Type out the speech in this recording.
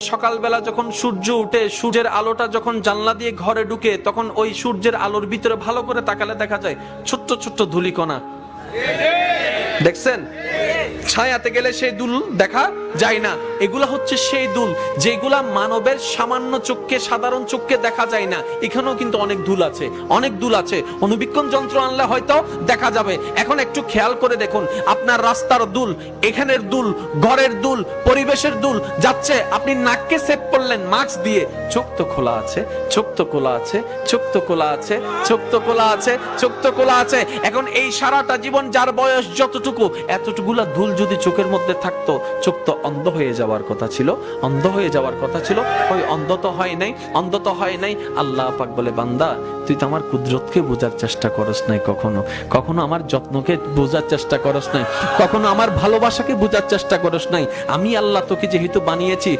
সকালবেলা যখন সূর্য উঠে, সূর্যের আলোটা যখন জানলা দিয়ে ঘরে ঢুকে, তখন ওই সূর্যের আলোর ভিতরে ভালো করে তাকালে দেখা যায় ছোট্ট ছোট্ট ধূলিকণা। দেখছেন? ছায়াতে গেলে সেই দুল দেখা যায় না। এগুলা হচ্ছে সেই দুল যেগুলা মানবের সামান্য চোখে, সাধারণ চোখে দেখা যায় না। এখানেও কিন্তু অনেক দুল আছে, অনেক দুল আছে। অনুবীক্ষণ যন্ত্র আনলে হয়তো দেখা যাবে। এখন একটু খেয়াল করে দেখুন, আপনার রাস্তার দুল, এখানের দুল, ঘরের দুল, পরিবেশের দুল যাচ্ছে। আপনি নাককে সেভ করলেন মাস্ক দিয়ে, চোখ তো খোলা আছে, চোখ তো খোলা আছে, চোখ তো খোলা আছে, চোখ তো খোলা আছে, চোখ তো খোলা আছে। এখন এই সারাটা জীবন যার বয়স যতটুকু, এতটুকুলা দুল যদি চোখের মধ্যে থাকতো, চোখ তো অন্ধ হয়ে যাওয়ার কথা ছিল, অন্ধ হয়ে যাওয়ার কথা ছিল। ওই অন্ধ তো হয় নাই, অন্ধ তো হয় নাই। আল্লাহ পাক বলে, বান্দা তুই তো আমার কুদরতকে বোঝার চেষ্টা করস নাই, কখনো কখনো আমার যত্নকে বোঝার চেষ্টা করস নাই, কখনো আমার ভালোবাসাকে বোঝার চেষ্টা করস নাই। আমি আল্লাহ তোকে যেহেতু বানিয়েছি,